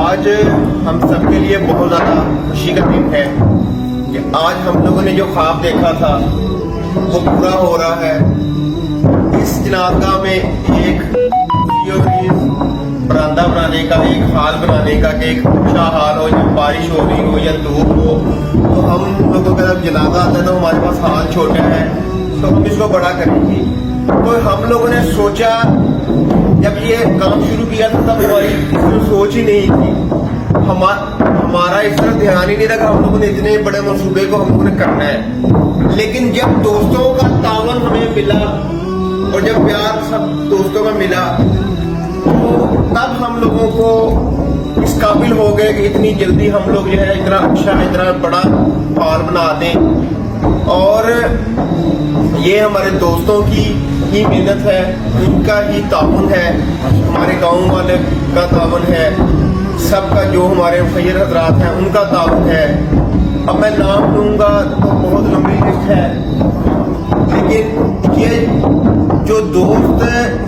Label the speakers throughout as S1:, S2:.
S1: आज हम सब के लिए बहुत ज़्यादा खुशी का दिन है कि आज हम लोगों ने जो ख्वाब देखा था वो पूरा हो रहा है। इस जनाज़गाह में एक बरामदा बनाने का, एक हाल बनाने का कि एक अच्छा हाल हो, जब बारिश हो रही हो या धूप हो, तो हम लोगों का जब जनाजा आता है तो हमारे पास हाल छोटा है तो हम इसको बड़ा करेंगे। तो हम लोगों ने सोचा, जब ये काम शुरू किया था तब हमारी इसमें सोच ही नहीं थी, हमारा इस तरह ध्यान ही नहीं था कि हम लोगों ने इतने बड़े मंसूबे को हम लोगों ने करना है। लेकिन जब दोस्तों का तावन हमें मिला और जब प्यार सब दोस्तों का मिला तो तब हम लोगों को इस काबिल हो गए कि इतनी जल्दी हम लोग जो है इतना अच्छा इतना बड़ा हॉल बना दें। और ये हमारे दोस्तों की ही मेहनत है, उनका ही ताउन है, हमारे गांव वाले का ताउन है, सबका जो हमारे मुखिर हजरात हैं उनका ताउन है। अब मैं नाम लूँगा तो बहुत लंबी लिस्ट है, लेकिन ये जो दोस्त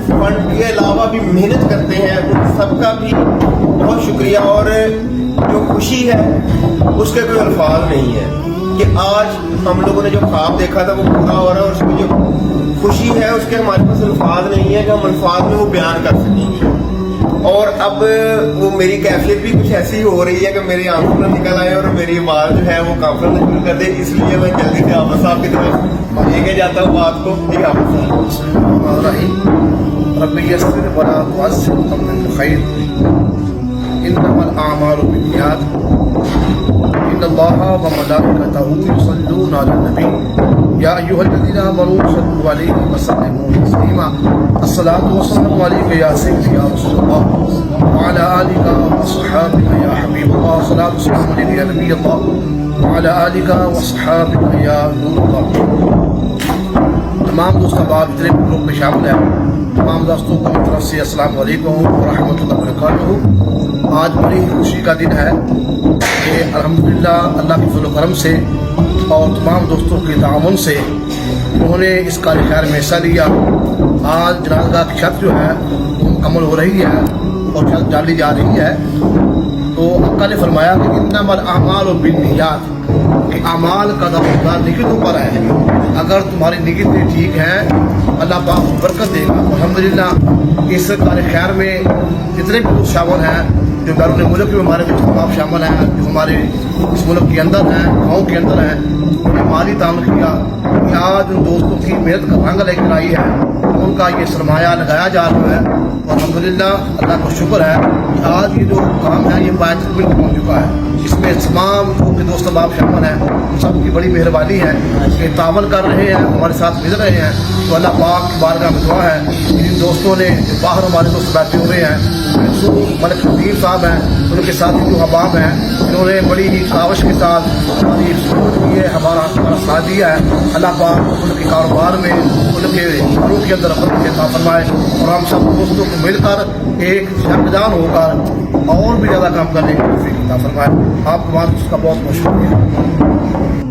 S1: फंड के अलावा भी मेहनत करते हैं उन सबका भी बहुत शुक्रिया। और जो खुशी है उसके कोई अल्फाज नहीं है कि आज हम लोगों ने जो ख्वाब देखा था वो पूरा हो रहा है, और उसकी जो खुशी है उसके हमारे पास अल्फाज नहीं है कि हम अल्फाज में वो बयान कर सकेंगे। और अब वो मेरी कैफियत भी कुछ ऐसी हो रही है कि मेरी आंखों में निकल आए और मेरी आवाज़ जो है वो कांपना शुरू कर दे, इसलिए मैं जल्दी से आफत साहब की तरफ लेके जाता हूँ बात को। जी आफत साहब,
S2: रब्बी यस्सिर वला तुअस्सिर वक़ब्बिल खैर, इन्नमल अअमालु बिन्नियात, इन्नल्लाहा व मलाइकतहू युसल्लूना अलन नबी, या अय्युहल्लज़ीना आमनू सल्लू अलैहि व सल्लिमू तस्लीमा, अस्सलातु वस्सलामु अलैका या सय्यदी या रसूलल्लाह व अला आलिका व अस्हाबिका या हबीबल्लाह, अस्सलातु वस्सलामु अलैका या नबीयल्लाह व अला आलिका व अस्हाबिका या नूरल्लाह। तमाम दोस्त अहबाब जितने भी ग्रुप में शामिल हैं, तमाम दोस्तों को मेरी तरफ से अस्सलाम वालेकुम व रहमतुल्लाहि व बरकातुहू। आज बड़ी खुशी का दिन है कि अल्हम्दुलिल्लाह अल्लाह के फज़ल व करम से और तमाम दोस्तों के ताउन से उन्होंने इस कार्य खैर में हिस्सा लिया। आज जनाज़गाह की छत जो है वो मुकम्मल हो रही है और छत डाली जा रही है। तो अक्का ने फरमाया कि इन्नमल अअमालु बिन्नियात, कि अमाल का दारोमदार नियतों पर है। अगर तुम्हारी नियतें ठीक हैं अल्लाह पाक बरकत देगा। अल्हम्दुलिल्लाह इस कार्य खैर में जितने भी लोग शामिल हैं, जो बैरून मुल्क में हमारे दोस्त आप शामिल हैं, जो हमारे इस मुल्क के अंदर हैं, गाँव के अंदर हैं, उन्हें माली ताउन किया कि आज उन दोस्तों की मेहनत का रंग लेकर आई है, उनका ये सरमाया लगाया जा रहा है। और अल्हम्दुलिल्लाह अल्लाह का शुक्र है कि आज ये जो काम है ये बायत में पहुँच चुका है। इसमें तमाम जो दोस्त बाप शामिल हैं उन सबकी बड़ी मेहरबानी है कि तावन कर रहे हैं, हमारे साथ मिल रहे हैं। तो अल्लाह पाक की बारगाह में दुआ है कि इन दोस्तों ने बाहर हमारे दोस्त बैठे हुए हैं, मलिक नदीर साहब हैं, उनके साथ जो हबाब हैं, इन्होंने बड़ी ही कावश के साथ हमारी सूरत की है, हमारा साथ दिया है। अल्लाह पाक उनके कारोबार में उनके घरों के अंदर अता फरमाए और हम सब दोस्तों को मिलकर एक शक्दान होकर और भी ज़्यादा काम करने की तौफीक अता फरमाए। आप तमाम उसका बहुत बहुत शुक्रिया।